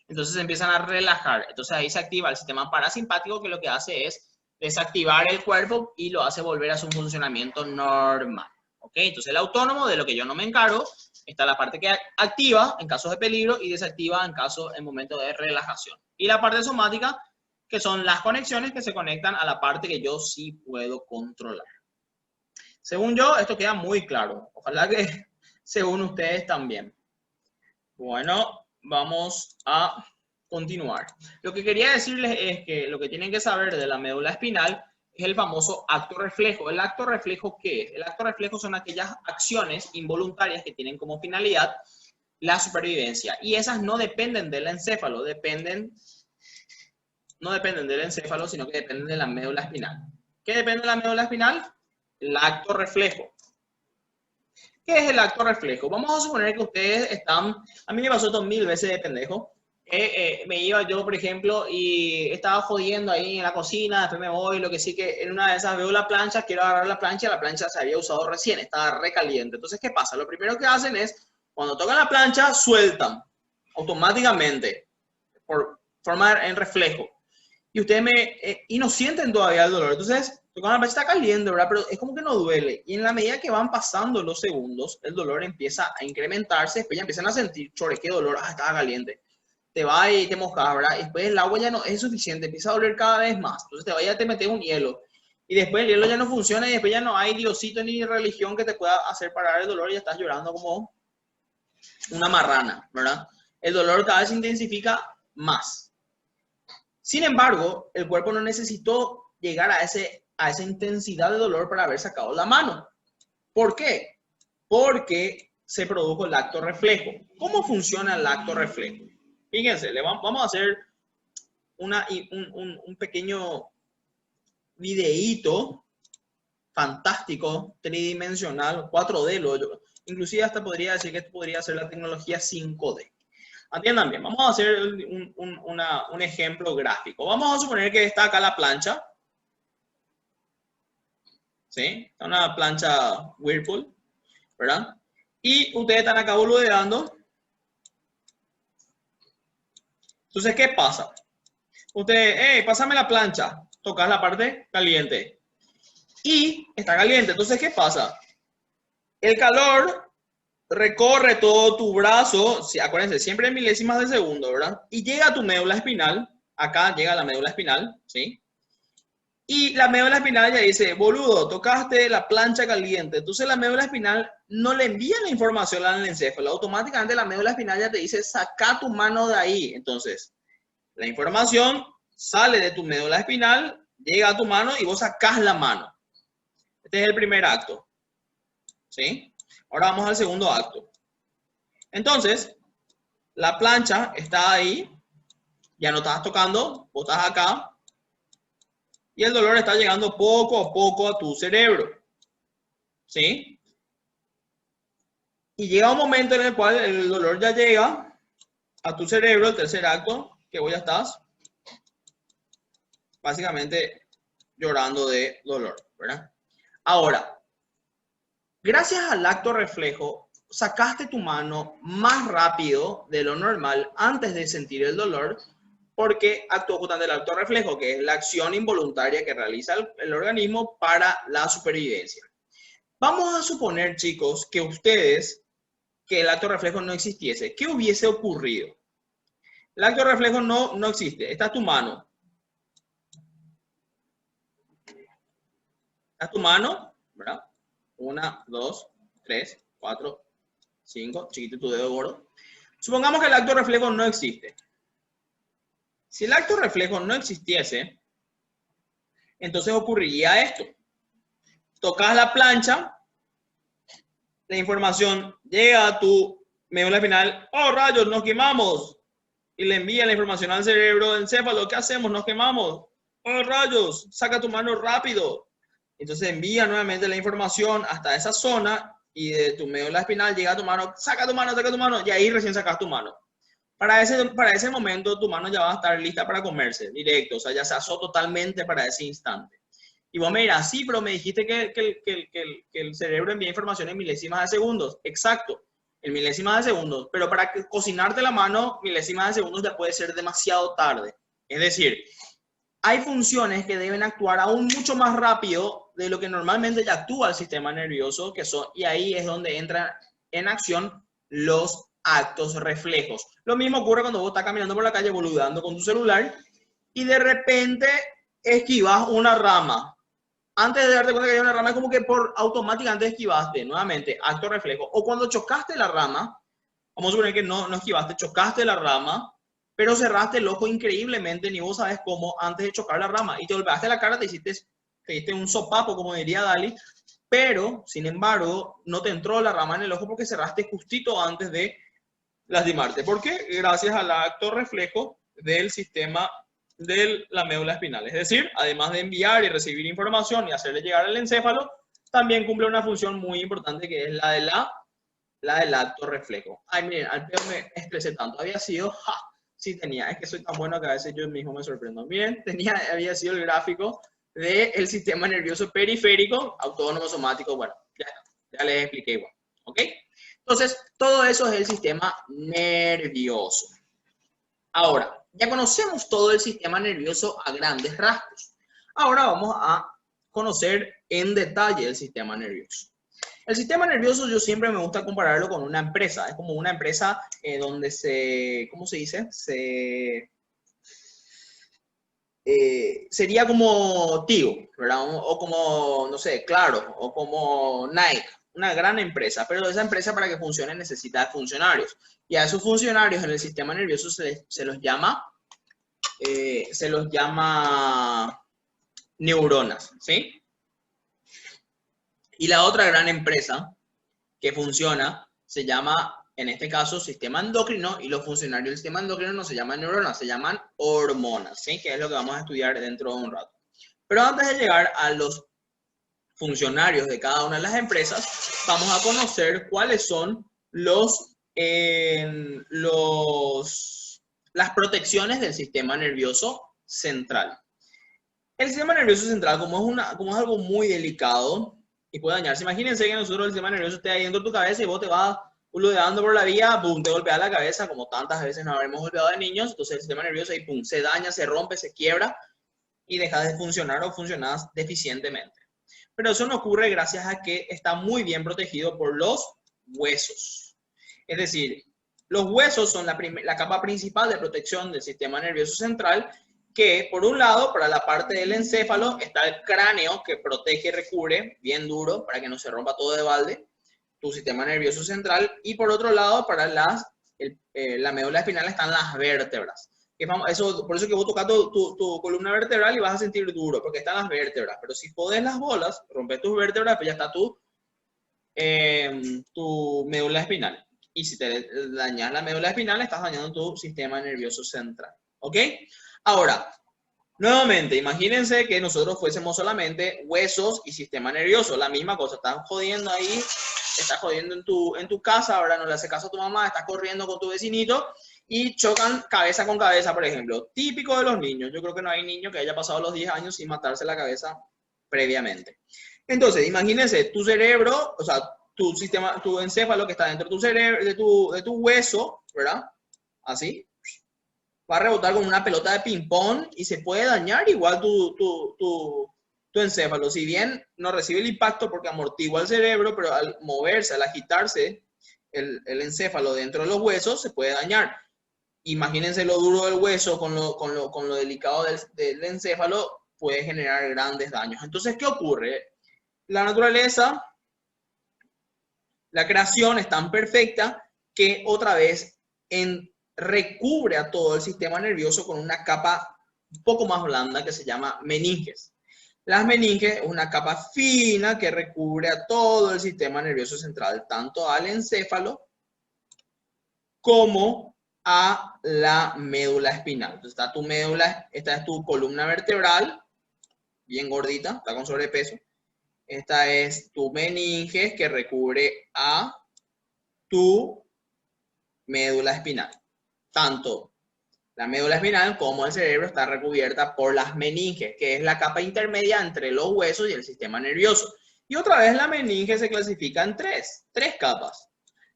Entonces se empiezan a relajar, entonces ahí se activa el sistema parasimpático que lo que hace es desactivar el cuerpo y lo hace volver a su funcionamiento normal. ¿Ok? Entonces el autónomo, de lo que yo no me encargo, está la parte que activa en casos de peligro y desactiva en momentos de relajación. Y la parte somática, que son las conexiones que se conectan a la parte que yo sí puedo controlar. Según yo, esto queda muy claro. Ojalá que según ustedes también. Bueno, vamos a continuar. Lo que quería decirles es que lo que tienen que saber de la médula espinal es el famoso acto reflejo. ¿El acto reflejo qué es? El acto reflejo son aquellas acciones involuntarias que tienen como finalidad la supervivencia. Y esas no dependen del encéfalo, no dependen del encéfalo, sino que dependen de la médula espinal. ¿Qué depende de la médula espinal? El acto reflejo. ¿Qué es el acto reflejo? Vamos a suponer que ustedes están, a mí me pasó esto 1000 veces de pendejo, me iba yo, por ejemplo, y estaba jodiendo ahí en la cocina, después me voy, lo que sí que en una de esas veo la plancha, quiero agarrar la plancha se había usado recién, estaba recaliente. Entonces, ¿qué pasa? Lo primero que hacen es, cuando tocan la plancha, sueltan automáticamente, por forma en reflejo. Y ustedes y no sienten todavía el dolor. Entonces, tocan la plancha está caliente, ¿verdad? Pero es como que no duele. Y en la medida que van pasando los segundos, el dolor empieza a incrementarse, después ya empiezan a sentir, chore, qué dolor, estaba caliente. Te va y te mojas, ¿verdad? Y después el agua ya no es suficiente, empieza a doler cada vez más. Entonces te vaya a te meter un hielo. Y después el hielo ya no funciona y después ya no hay diosito ni religión que te pueda hacer parar el dolor y ya estás llorando como una marrana, ¿verdad? El dolor cada vez se intensifica más. Sin embargo, el cuerpo no necesitó llegar a esa intensidad de dolor para haber sacado la mano. ¿Por qué? Porque se produjo el acto reflejo. ¿Cómo funciona el acto reflejo? Fíjense, vamos a hacer un pequeño videíto fantástico, tridimensional, 4D, inclusive hasta podría decir que esto podría ser la tecnología 5D. Atiendan bien, vamos a hacer un ejemplo gráfico. Vamos a suponer que está acá la plancha. ¿Sí? Está una plancha Whirlpool, ¿verdad? Y ustedes están acá boludeando. Entonces, ¿qué pasa? Ustedes, pásame la plancha. Tocas la parte caliente. Y está caliente. Entonces, ¿qué pasa? El calor recorre todo tu brazo, sí, acuérdense, siempre en milésimas de segundo, ¿verdad? Y llega a tu médula espinal, acá llega la médula espinal, ¿sí? Y la médula espinal ya dice, boludo, tocaste la plancha caliente. Entonces la médula espinal no le envía la información al encéfalo, automáticamente la médula espinal ya te dice, saca tu mano de ahí. Entonces, la información sale de tu médula espinal, llega a tu mano y vos sacás la mano. Este es el primer acto, ¿sí? Ahora vamos al segundo acto. Entonces, la plancha está ahí, ya no estás tocando, vos estás acá, y el dolor está llegando poco a poco a tu cerebro, ¿sí? Y llega un momento en el cual el dolor ya llega a tu cerebro, el tercer acto, que vos ya estás básicamente llorando de dolor, ¿verdad? Ahora, gracias al acto reflejo, sacaste tu mano más rápido de lo normal antes de sentir el dolor, porque actuó justamente el acto reflejo, que es la acción involuntaria que realiza el organismo para la supervivencia. Vamos a suponer, chicos, que el acto reflejo no existiese. ¿Qué hubiese ocurrido? El acto reflejo no existe. Esta es tu mano. Haz tu mano, ¿verdad? 1, 2, 3, 4, 5, chiquito tu dedo gordo. Supongamos que el acto reflejo no existe. Si el acto reflejo no existiese, entonces ocurriría esto. Tocas la plancha, la información llega a tu médula espinal. ¡Oh, rayos, nos quemamos! Y le envía la información al cerebro encéfalo. ¿Qué hacemos? Nos quemamos. ¡Oh, rayos! Saca tu mano rápido. Entonces envía nuevamente la información hasta esa zona y de tu médula espinal llega a tu mano. Saca tu mano, y ahí recién sacas tu mano. Para ese momento tu mano ya va a estar lista para comerse, directo. O sea, ya se asó totalmente para ese instante. Y vos me dirás, sí, pero me dijiste que el cerebro envía información en milésimas de segundos. Exacto, en milésimas de segundos. Pero para cocinarte la mano, milésimas de segundos ya puede ser demasiado tarde. Es decir, hay funciones que deben actuar aún mucho más rápido de lo que normalmente ya actúa el sistema nervioso, y ahí es donde entran en acción los actos reflejos. Lo mismo ocurre cuando vos estás caminando por la calle boludeando con tu celular y de repente esquivas una rama. Antes de darte cuenta que hay una rama, es como que por automáticamente esquivaste, nuevamente, acto reflejo. O cuando chocaste la rama, vamos a suponer que no esquivaste, chocaste la rama, pero cerraste el ojo increíblemente, ni vos sabes cómo, antes de chocar la rama. Y te golpeaste la cara, te diste un sopapo, como diría Dali, pero, sin embargo, no te entró la rama en el ojo porque cerraste justito antes de lastimarte. ¿Por qué? Gracias al acto reflejo del sistema de la médula espinal. Es decir, además de enviar y recibir información y hacerle llegar al encéfalo, también cumple una función muy importante que es la del acto reflejo. Ay, miren, al peor me estresé tanto. Había sido, sí tenía, es que soy tan bueno que a veces yo mismo me sorprendo. Miren, había sido el gráfico del sistema nervioso periférico, autónomo, somático, bueno, ya les expliqué igual, ¿ok? Entonces, todo eso es el sistema nervioso. Ahora, ya conocemos todo el sistema nervioso a grandes rasgos. Ahora vamos a conocer en detalle el sistema nervioso. El sistema nervioso yo siempre me gusta compararlo con una empresa. Es como una empresa donde ¿cómo se dice? Sería como Tigo, ¿verdad? O como, no sé, Claro, o como Nike. Una gran empresa, pero esa empresa para que funcione necesita funcionarios. Y a esos funcionarios en el sistema nervioso se los llama neuronas, ¿sí? Y la otra gran empresa que funciona se llama, en este caso, sistema endocrino, y los funcionarios del sistema endocrino no se llaman neuronas, se llaman hormonas, ¿sí? Que es lo que vamos a estudiar dentro de un rato. Pero antes de llegar a los funcionarios de cada una de las empresas, vamos a conocer cuáles son las protecciones del sistema nervioso central. El sistema nervioso central, como es algo muy delicado y puede dañarse, imagínense que nosotros el sistema nervioso esté ahí dentro de tu cabeza y vos te vas boludeando por la vía, boom, te golpea la cabeza, como tantas veces nos habremos golpeado de niños, entonces el sistema nervioso ahí, pum, se daña, se rompe, se quiebra y deja de funcionar o funcionas deficientemente. Pero eso no ocurre gracias a que está muy bien protegido por los huesos. Es decir, los huesos son la capa principal de protección del sistema nervioso central, que por un lado, para la parte del encéfalo, está el cráneo que protege y recubre, bien duro, para que no se rompa todo de balde, tu sistema nervioso central, y por otro lado, para la médula espinal están las vértebras. Por eso que vos tocas tu columna vertebral y vas a sentir duro, porque están las vértebras. Pero si podés las bolas, rompes tus vértebras, pues ya está tu médula espinal. Y si te dañas la médula espinal, estás dañando tu sistema nervioso central. ¿Ok? Ahora, nuevamente, imagínense que nosotros fuésemos solamente huesos y sistema nervioso. La misma cosa, estás jodiendo ahí, estás jodiendo en tu casa, ahora no le hace caso a tu mamá, estás corriendo con tu vecinito y chocan cabeza con cabeza, por ejemplo. Típico de los niños. Yo creo que no hay niño que haya pasado los 10 años sin matarse la cabeza previamente. Entonces, imagínense, tu cerebro, o sea, tu encéfalo que está dentro de tu cerebro, de tu hueso, ¿verdad? Así. Va a rebotar con una pelota de ping-pong y se puede dañar igual tu encéfalo. Si bien no recibe el impacto porque amortigua el cerebro, pero al moverse, al agitarse el encéfalo dentro de los huesos, se puede dañar. Imagínense lo duro del hueso con lo delicado del encéfalo, puede generar grandes daños. Entonces, ¿qué ocurre? la naturaleza, la creación es tan perfecta que otra vez recubre a todo el sistema nervioso con una capa un poco más blanda que se llama meninges. Las meninges es una capa fina que recubre a todo el sistema nervioso central, tanto al encéfalo como a la médula espinal. Entonces está tu médula, esta es tu columna vertebral, bien gordita, está con sobrepeso. Esta es tu meninges que recubre a tu médula espinal. Tanto la médula espinal como el cerebro está recubierta por las meninges, que es la capa intermedia entre los huesos y el sistema nervioso. Y otra vez la meninge se clasifica en tres capas.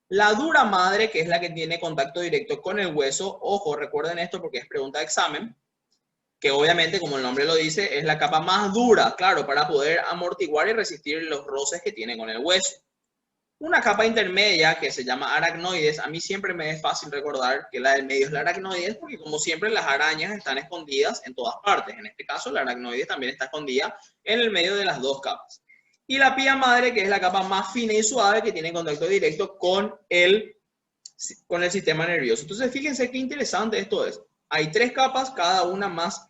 La dura madre, que es la que tiene contacto directo con el hueso. Ojo, recuerden esto porque es pregunta de examen, que obviamente, como el nombre lo dice, es la capa más dura, claro, para poder amortiguar y resistir los roces que tiene con el hueso. Una capa intermedia que se llama aracnoides, a mí siempre me es fácil recordar que la del medio es la aracnoides, porque como siempre las arañas están escondidas en todas partes. En este caso, la aracnoides también está escondida en el medio de las dos capas. Y la pía madre, que es la capa más fina y suave que tiene contacto directo con el sistema nervioso. Entonces, fíjense qué interesante esto es. Hay tres capas, cada una más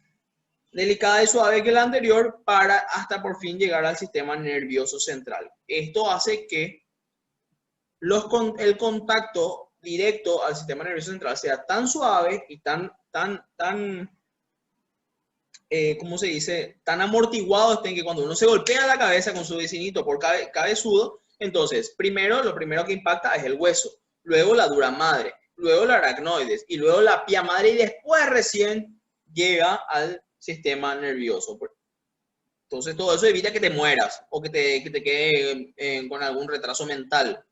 delicada y suave que la anterior, para hasta por fin llegar al sistema nervioso central. Esto hace que el contacto directo al sistema nervioso central sea tan suave y ¿cómo se dice? Tan amortiguado estén que cuando uno se golpea la cabeza con su vecinito por cabezudo, entonces, lo primero que impacta es el hueso, luego la dura madre, luego la aracnoides y luego la pía madre y después recién llega al sistema nervioso. Entonces, todo eso evita que te mueras o que te quede con algún retraso mental.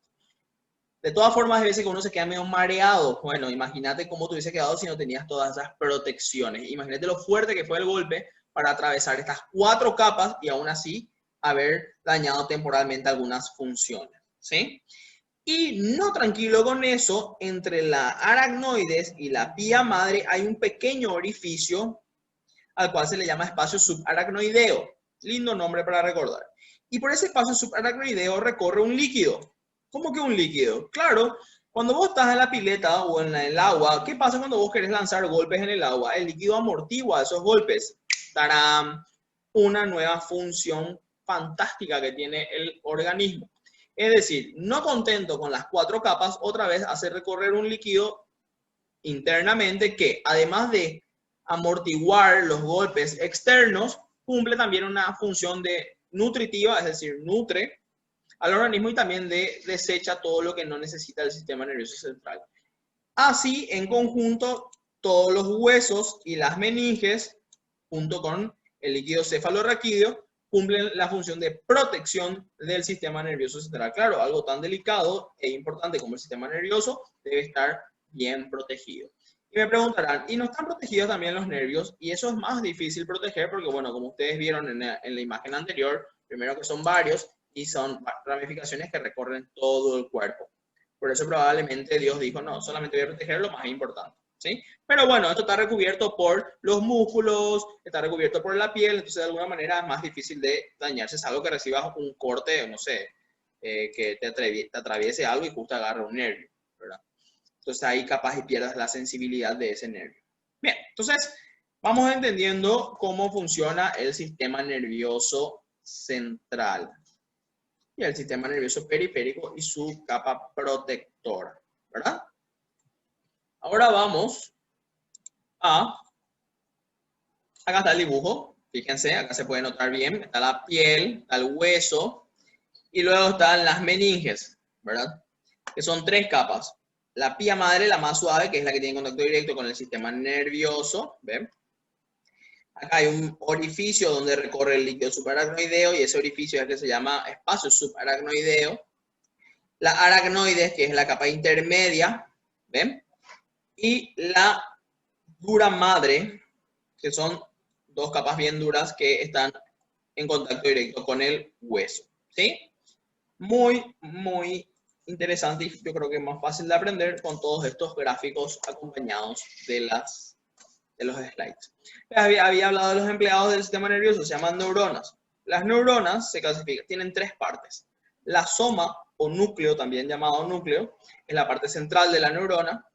De todas formas, hay veces que uno se queda medio mareado. Bueno, imagínate cómo te hubiese quedado si no tenías todas esas protecciones. Imagínate lo fuerte que fue el golpe para atravesar estas 4 capas y aún así haber dañado temporalmente algunas funciones, ¿sí? Y no tranquilo con eso, entre la aracnoides y la pía madre hay un pequeño orificio al cual se le llama espacio subaracnoideo. Lindo nombre para recordar. Y por ese espacio subaracnoideo recorre un líquido. ¿Cómo que un líquido? Claro, cuando vos estás en la pileta o en el agua, ¿qué pasa cuando vos querés lanzar golpes en el agua? El líquido amortigua esos golpes. Dará una nueva función fantástica que tiene el organismo. Es decir, no contento con las 4 capas, otra vez hace recorrer un líquido internamente que, además de amortiguar los golpes externos, cumple también una función nutritiva, es decir, nutre al organismo y también desecha todo lo que no necesita el sistema nervioso central. Así, en conjunto, todos los huesos y las meninges, junto con el líquido cefalorraquídeo, cumplen la función de protección del sistema nervioso central. Claro, algo tan delicado e importante como el sistema nervioso debe estar bien protegido. Y me preguntarán, ¿y no están protegidos también los nervios? Y eso es más difícil proteger porque, bueno, como ustedes vieron en la imagen anterior, primero que son varios y son ramificaciones que recorren todo el cuerpo. Por eso probablemente Dios dijo, no, solamente voy a proteger lo más importante, ¿sí? Pero bueno, esto está recubierto por los músculos, está recubierto por la piel, entonces de alguna manera es más difícil de dañarse, salvo que recibas un corte, no sé, que te atraviese algo y justo agarre un nervio, ¿verdad? Entonces ahí capaz y pierdas la sensibilidad de ese nervio. Bien, entonces vamos entendiendo cómo funciona el sistema nervioso central y el sistema nervioso periférico y su capa protectora, ¿verdad? Ahora vamos acá está el dibujo, fíjense, acá se puede notar bien, está la piel, está el hueso y luego están las meninges, ¿verdad? Que son 3 capas. La pía madre, la más suave, que es la que tiene contacto directo con el sistema nervioso, ¿ven? Acá hay un orificio donde recorre el líquido subaracnoideo y ese orificio es el que se llama espacio subaracnoideo. La aracnoides, que es la capa intermedia, ¿ven? Y la dura madre, que son 2 capas bien duras que están en contacto directo con el hueso, ¿sí? Muy interesante y yo creo que es más fácil de aprender con todos estos gráficos acompañados de los slides. Había hablado de los empleados del sistema nervioso, se llaman neuronas. las neuronas se clasifican, tienen tres partes. La soma o núcleo, también llamado núcleo, es la parte central de la neurona.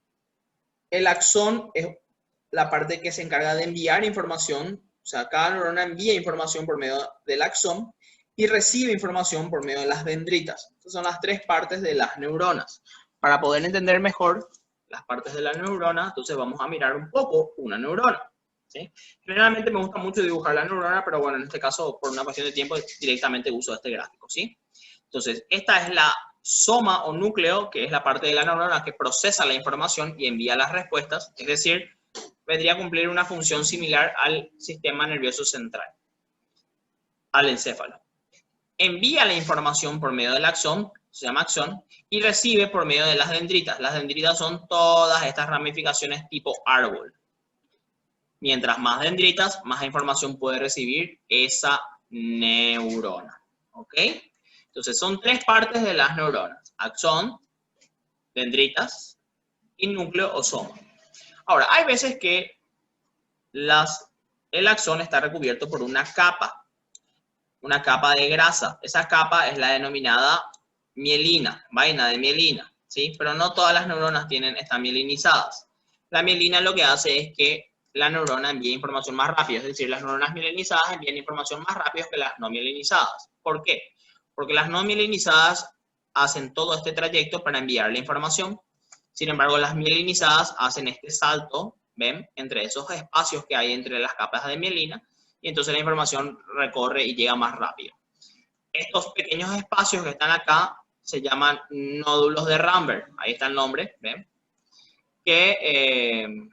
El axón es la parte que se encarga de enviar información, o sea, cada neurona envía información por medio del axón y recibe información por medio de las dendritas. Estas son las tres partes de las neuronas. Para poder entender mejor las partes de la neurona, entonces vamos a mirar un poco una neurona. ¿Sí? Generalmente me gusta mucho dibujar la neurona, pero bueno, en este caso, por una cuestión de tiempo, directamente uso este gráfico, ¿sí? Entonces, esta es la soma o núcleo, que es la parte de la neurona que procesa la información y envía las respuestas, es decir, vendría a cumplir una función similar al sistema nervioso central, al encéfalo. Envía la información por medio del axón, se llama axón, y recibe por medio de las dendritas. Las dendritas son todas estas ramificaciones tipo árbol. Mientras más dendritas, más información puede recibir esa neurona. ¿Ok? Entonces, son tres partes de las neuronas. Axón, dendritas y núcleo o soma. Ahora, hay veces que el axón está recubierto por una capa de grasa. Esa capa es la denominada mielina, vaina de mielina, ¿sí? Pero no todas las neuronas están mielinizadas. La mielina lo que hace es que la neurona envía información más rápido, es decir, las neuronas mielinizadas envían información más rápido que las no mielinizadas. ¿Por qué? Porque las no mielinizadas hacen todo este trayecto para enviar la información. Sin embargo, las mielinizadas hacen este salto, ¿ven? Entre esos espacios que hay entre las capas de mielina, y entonces la información recorre y llega más rápido. Estos pequeños espacios que están acá se llaman nódulos de Ramberg. Ahí está el nombre, ¿ven? Que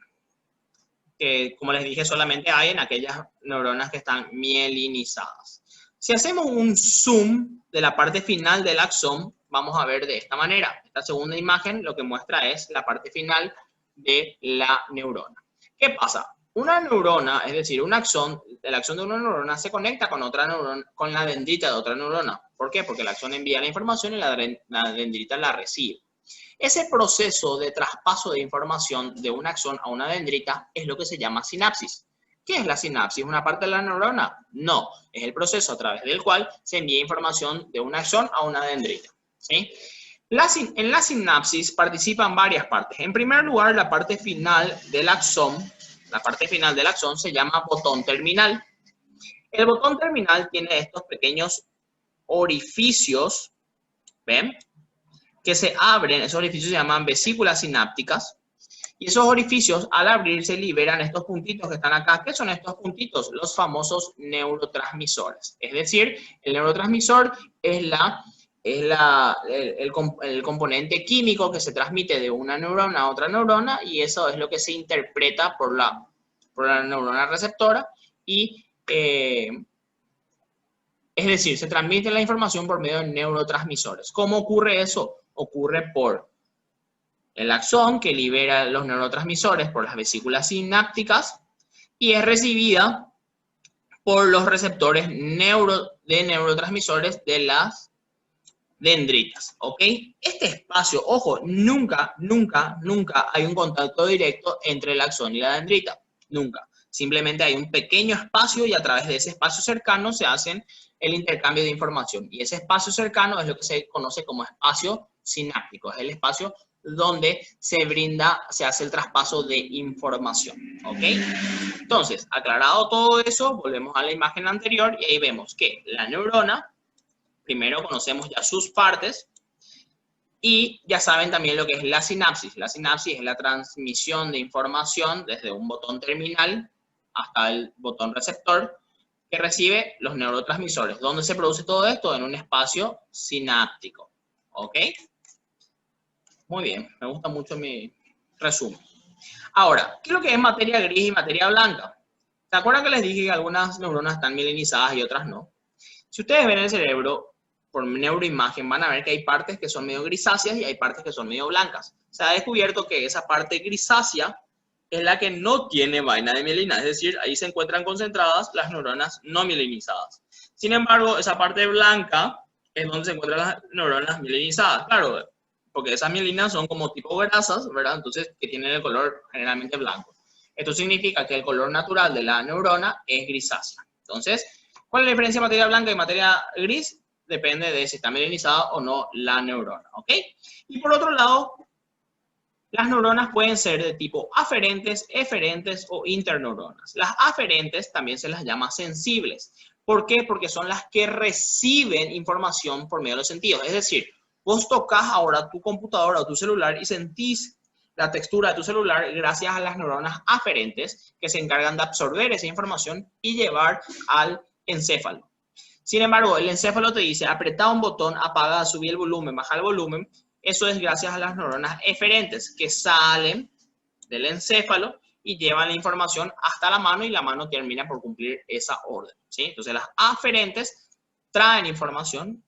como les dije, solamente hay en aquellas neuronas que están mielinizadas. Si hacemos un zoom de la parte final del axón, vamos a ver de esta manera. Esta segunda imagen lo que muestra es la parte final de la neurona. ¿Qué pasa? Una neurona, es decir, un axón, el axón de una neurona se conecta con otra neurona, con la dendrita de otra neurona. ¿Por qué? Porque el axón envía la información y la dendrita la recibe. Ese proceso de traspaso de información de un axón a una dendrita es lo que se llama sinapsis. ¿Qué es la sinapsis? ¿Una parte de la neurona? No, es el proceso a través del cual se envía información de un axón a una dendrita. ¿Sí? En la sinapsis participan varias partes. En primer lugar, la parte final del axón se llama botón terminal. El botón terminal tiene estos pequeños orificios, ¿ven? Que se abren, esos orificios se llaman vesículas sinápticas, y esos orificios al abrirse liberan estos puntitos que están acá. ¿Qué son estos puntitos? Los famosos neurotransmisores. Es decir, el neurotransmisor es el componente químico que se transmite de una neurona a otra neurona, y eso es lo que se interpreta por la neurona receptora, y es decir, se transmite la información por medio de neurotransmisores. ¿Cómo ocurre eso? Ocurre por el axón, que libera los neurotransmisores por las vesículas sinápticas, y es recibida por los receptores de neurotransmisores de las dendritas, ¿ok? Este espacio, ojo, nunca hay un contacto directo entre el axón y la dendrita, nunca. Simplemente hay un pequeño espacio y a través de ese espacio cercano se hacen el intercambio de información. Y ese espacio cercano es lo que se conoce como espacio sináptico, es el espacio donde se hace el traspaso de información, ¿ok? Entonces, aclarado todo eso, volvemos a la imagen anterior y ahí vemos que la neurona, primero conocemos ya sus partes y ya saben también lo que es la sinapsis. La sinapsis es la transmisión de información desde un botón terminal hasta el botón receptor que recibe los neurotransmisores. ¿Dónde se produce todo esto? En un espacio sináptico, ¿ok? Muy bien, me gusta mucho mi resumen. Ahora, ¿qué es lo que es materia gris y materia blanca? ¿Se acuerdan que les dije que algunas neuronas están mielinizadas y otras no? Si ustedes ven el cerebro por neuroimagen, van a ver que hay partes que son medio grisáceas y hay partes que son medio blancas. Se ha descubierto que esa parte grisácea es la que no tiene vaina de mielina, es decir, ahí se encuentran concentradas las neuronas no mielinizadas. Sin embargo, esa parte blanca es donde se encuentran las neuronas mielinizadas. Claro, porque esas mielinas son como tipo grasas, ¿verdad? Entonces, que tienen el color generalmente blanco. Esto significa que el color natural de la neurona es grisácea. Entonces, ¿Cuál es la diferencia de materia blanca y materia gris? Depende de si está mielinizada o no la neurona, ¿ok? Y por otro lado, las neuronas pueden ser de tipo aferentes, eferentes o interneuronas. Las aferentes también se las llama sensibles. ¿Por qué? Porque son las que reciben información por medio de los sentidos. Es decir, vos tocas ahora tu computadora o tu celular y sentís la textura de tu celular gracias a las neuronas aferentes que se encargan de absorber esa información y llevar al encéfalo. Sin embargo, el encéfalo te dice, apretá un botón, apaga, subí el volumen, baja el volumen. Eso es gracias a las neuronas eferentes que salen del encéfalo y llevan la información hasta la mano y la mano termina por cumplir esa orden, ¿sí? Entonces, las aferentes traen información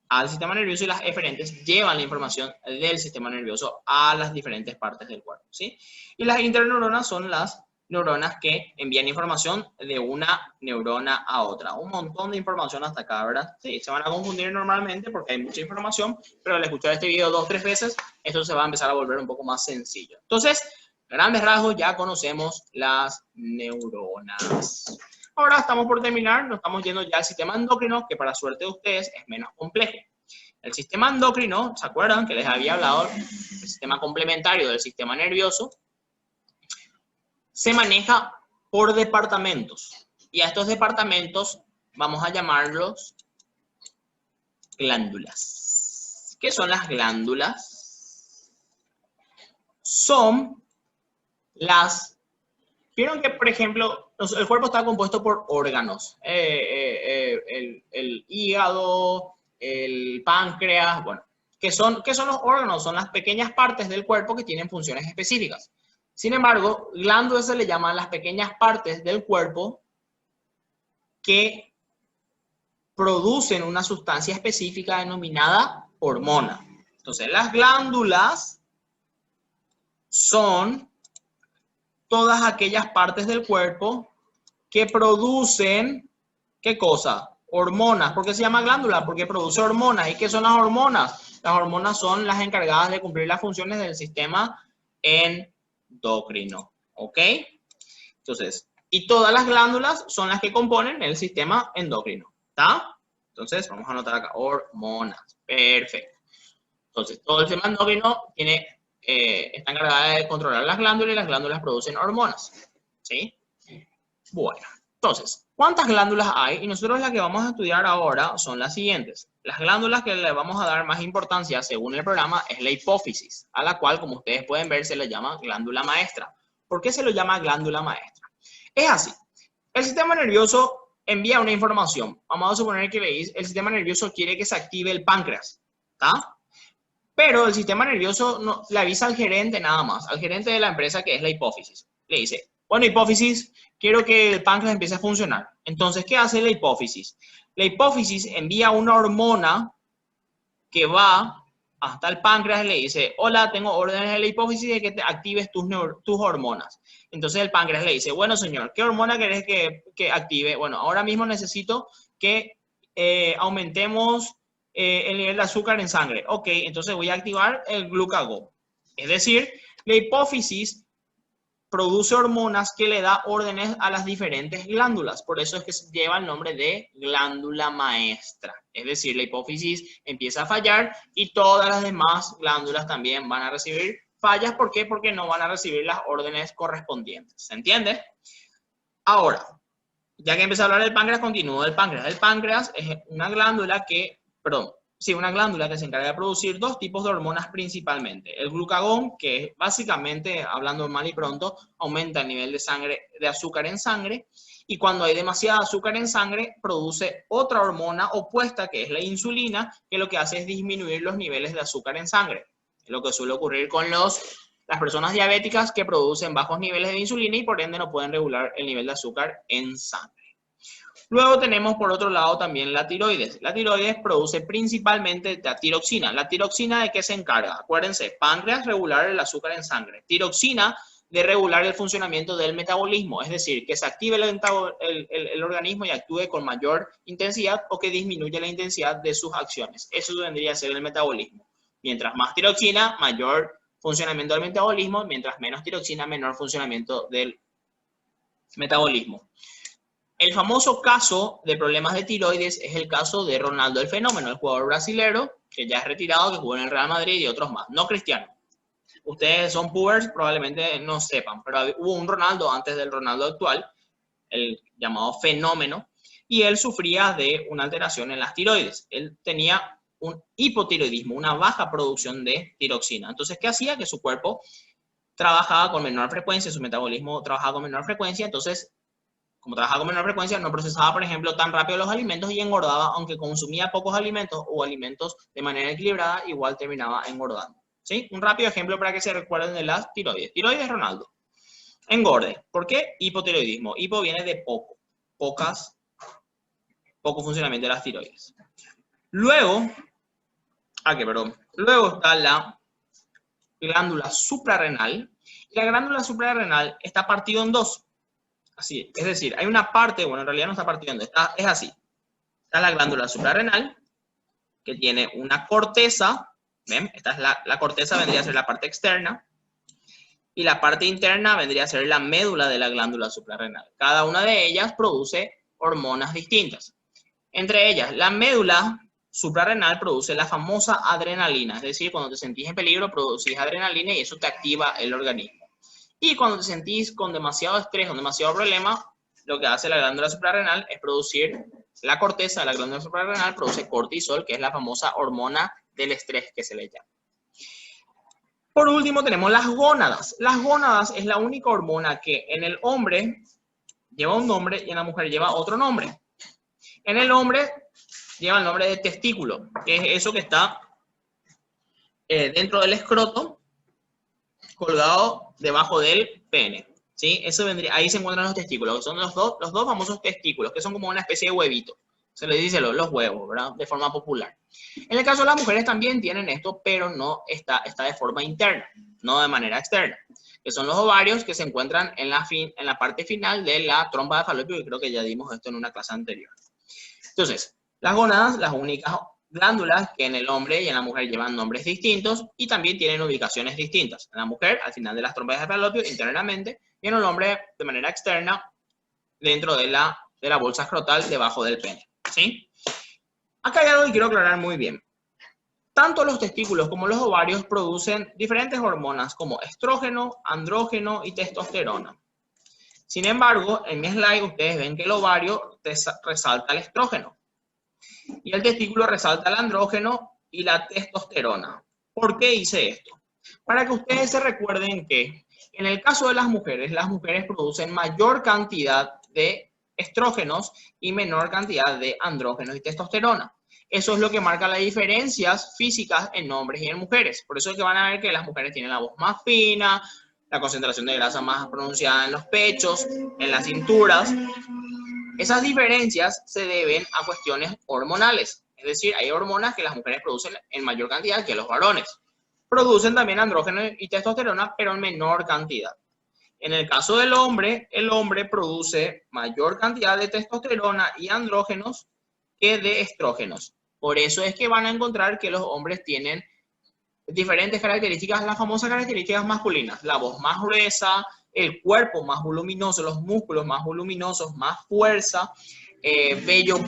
al sistema nervioso y las eferentes llevan la información del sistema nervioso a las diferentes partes del cuerpo, ¿sí? Y las interneuronas son las neuronas que envían información de una neurona a otra. Un montón de información hasta acá, ¿verdad? Sí, se van a confundir normalmente porque hay mucha información, pero al escuchar este video 2 o 3 veces, esto se va a empezar a volver un poco más sencillo. Entonces, grandes rasgos, ya conocemos las neuronas. Ahora estamos por terminar, nos estamos yendo ya al sistema endocrino, que para suerte de ustedes es menos complejo. El sistema endocrino, ¿se acuerdan que les había hablado? El sistema complementario del sistema nervioso se maneja por departamentos. Y a estos departamentos vamos a llamarlos glándulas. ¿Qué son las glándulas? Son las... Vieron que, por ejemplo, el cuerpo está compuesto por órganos. El hígado, el páncreas, bueno. ¿Qué son los órganos? Son las pequeñas partes del cuerpo que tienen funciones específicas. Sin embargo, glándulas se le llaman las pequeñas partes del cuerpo que producen una sustancia específica denominada hormona. Entonces, las glándulas son todas aquellas partes del cuerpo que producen, ¿qué cosa? Hormonas. ¿Por qué se llama glándula? Porque produce hormonas. ¿Y qué son las hormonas? Las hormonas son las encargadas de cumplir las funciones del sistema endocrino. ¿Ok? Entonces, y todas las glándulas son las que componen el sistema endocrino. ¿Está? Entonces, vamos a anotar acá, hormonas. Perfecto. Entonces, todo el sistema endocrino está encargada de controlar las glándulas y las glándulas producen hormonas. ¿Sí? Bueno, entonces, ¿cuántas glándulas hay? Y nosotros las que vamos a estudiar ahora son las siguientes. Las glándulas que le vamos a dar más importancia, según el programa, es la hipófisis, a la cual, como ustedes pueden ver, se le llama glándula maestra. ¿Por qué se lo llama glándula maestra? Es así. El sistema nervioso envía una información. Vamos a suponer que el sistema nervioso quiere que se active el páncreas. ¿Está? Pero el sistema nervioso no, le avisa al gerente nada más, al gerente de la empresa que es la hipófisis. Le dice, bueno, hipófisis, quiero que el páncreas empiece a funcionar. Entonces, ¿qué hace la hipófisis? La hipófisis envía una hormona que va hasta el páncreas y le dice, hola, tengo órdenes de la hipófisis de que te actives tus hormonas. Entonces el páncreas le dice, bueno, señor, ¿qué hormona querés que active? Bueno, ahora mismo necesito que aumentemos el nivel de azúcar en sangre. Ok, entonces voy a activar el glucagón. Es decir, la hipófisis produce hormonas que le da órdenes a las diferentes glándulas. Por eso es que lleva el nombre de glándula maestra. Es decir, la hipófisis empieza a fallar y todas las demás glándulas también van a recibir fallas. ¿Por qué? Porque no van a recibir las órdenes correspondientes. ¿Se entiende? Ahora, ya que empecé a hablar del páncreas, continúo del páncreas. El páncreas es una glándula que, una glándula que se encarga de producir dos tipos de hormonas principalmente. El glucagón, que básicamente, hablando mal y pronto, aumenta el nivel de azúcar en sangre, y cuando hay demasiada azúcar en sangre, produce otra hormona opuesta, que es la insulina, que lo que hace es disminuir los niveles de azúcar en sangre. Es lo que suele ocurrir con las personas diabéticas que producen bajos niveles de insulina y por ende no pueden regular el nivel de azúcar en sangre. Luego tenemos por otro lado también la tiroides. La tiroides produce principalmente la tiroxina. ¿La tiroxina de qué se encarga? Acuérdense, páncreas regular el azúcar en sangre. Tiroxina de regular el funcionamiento del metabolismo, es decir, que se active el organismo y actúe con mayor intensidad o que disminuya la intensidad de sus acciones. Eso vendría a ser el metabolismo. Mientras más tiroxina, mayor funcionamiento del metabolismo, mientras menos tiroxina, menor funcionamiento del metabolismo. El famoso caso de problemas de tiroides es el caso de Ronaldo el Fenómeno, el jugador brasilero que ya es retirado, que jugó en el Real Madrid y otros más, no Cristiano. Ustedes son pubers, probablemente no sepan, pero hubo un Ronaldo antes del Ronaldo actual, el llamado Fenómeno, y él sufría de una alteración en las tiroides. Él tenía un hipotiroidismo, una baja producción de tiroxina. Entonces, ¿qué hacía? Que su cuerpo trabajaba con menor frecuencia, su metabolismo trabajaba con menor frecuencia, entonces, como trabajaba con menor frecuencia, no procesaba, por ejemplo, tan rápido los alimentos y engordaba, aunque consumía pocos alimentos o alimentos de manera equilibrada, igual terminaba engordando. ¿Sí? Un rápido ejemplo para que se recuerden de las tiroides. Tiroides, Ronaldo. Engorde. ¿Por qué? Hipotiroidismo. Hipo viene de poco. Poco funcionamiento de las tiroides. Luego está la glándula suprarrenal. Y la glándula suprarrenal está partida en dos. Así, es decir, hay una parte, bueno, en realidad no está partida en dos, es así. Está la glándula suprarrenal, que tiene una corteza. ¿Ven? Esta es la corteza, vendría a ser la parte externa. Y la parte interna vendría a ser la médula de la glándula suprarrenal. Cada una de ellas produce hormonas distintas. Entre ellas, la médula suprarrenal produce la famosa adrenalina, es decir, cuando te sentís en peligro, producís adrenalina y eso te activa el organismo. Y cuando te sentís con demasiado estrés, con demasiado problema, lo que hace la glándula suprarrenal es producir, la corteza de la glándula suprarrenal produce cortisol, que es la famosa hormona del estrés que se le llama. Por último tenemos las gónadas. Las gónadas es la única hormona que en el hombre lleva un nombre y en la mujer lleva otro nombre. En el hombre lleva el nombre de testículo, que es eso que está dentro del escroto, colgado debajo del pene. ¿Sí? Eso vendría, ahí se encuentran los testículos, que son los dos famosos testículos, que son como una especie de huevito. Se les dice los huevos, ¿verdad? De forma popular. En el caso de las mujeres también tienen esto, pero no está de forma interna, no de manera externa, que son los ovarios que se encuentran en la parte final de la trompa de Falopio, y creo que ya dimos esto en una clase anterior. Entonces, las gónadas, las únicas glándulas que en el hombre y en la mujer llevan nombres distintos y también tienen ubicaciones distintas. En la mujer, al final de las trompas de Falopio, internamente, y en el hombre, de manera externa, dentro de la bolsa escrotal, debajo del pene. ¿Sí? Acá hay algo que quiero aclarar muy bien. Tanto los testículos como los ovarios producen diferentes hormonas como estrógeno, andrógeno y testosterona. Sin embargo, en mi slide ustedes ven que el ovario resalta el estrógeno y el testículo resalta el andrógeno y la testosterona. ¿Por qué hice esto? Para que ustedes se recuerden que en el caso de las mujeres producen mayor cantidad de estrógenos y menor cantidad de andrógenos y testosterona. Eso es lo que marca las diferencias físicas en hombres y en mujeres. Por eso es que van a ver que las mujeres tienen la voz más fina, la concentración de grasa más pronunciada en los pechos, en las cinturas. Esas diferencias se deben a cuestiones hormonales. Es decir, hay hormonas que las mujeres producen en mayor cantidad que los varones. Producen también andrógenos y testosterona, pero en menor cantidad. En el caso del hombre, el hombre produce mayor cantidad de testosterona y andrógenos que de estrógenos. Por eso es que van a encontrar que los hombres tienen diferentes características, las famosas características masculinas. La voz más gruesa, el cuerpo más voluminoso, los músculos más voluminosos, más fuerza, vello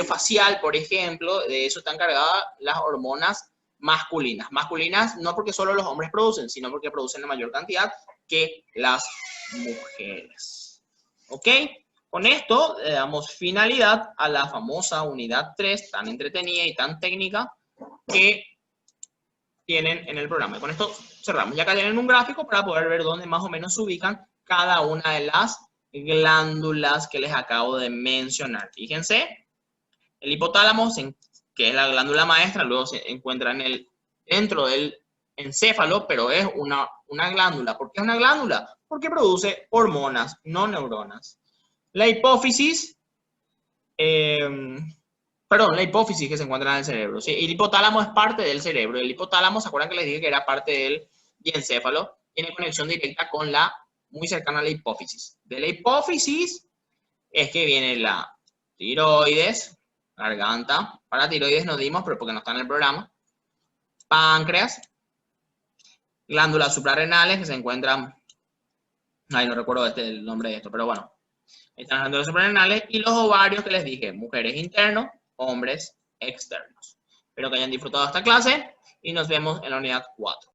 facial, por ejemplo. De eso están cargadas las hormonas masculinas. Masculinas no porque solo los hombres producen, sino porque producen en mayor cantidad que las mujeres. ¿Ok? Con esto le damos finalidad a la famosa unidad 3, tan entretenida y tan técnica que tienen en el programa. Y con esto cerramos. Ya acá tienen un gráfico para poder ver dónde más o menos se ubican cada una de las glándulas que les acabo de mencionar. Fíjense, el hipotálamo, que es la glándula maestra, luego se encuentra dentro del encéfalo, pero es una glándula. ¿Por qué es una glándula? Porque produce hormonas, no neuronas. La hipófisis, la hipófisis que se encuentra en el cerebro. ¿Sí? El hipotálamo es parte del cerebro. El hipotálamo, ¿se acuerdan que les dije que era parte del diencéfalo? Tiene conexión directa con muy cercana a la hipófisis. De la hipófisis es que viene la tiroides, garganta. Para tiroides nos dimos, pero porque no está en el programa. Páncreas. Glándulas suprarrenales que se encuentran... Ay, no recuerdo el nombre de esto, pero bueno. Están hablando de los suprarrenales y los ovarios que les dije, mujeres internos, hombres externos. Espero que hayan disfrutado esta clase y nos vemos en la unidad 4.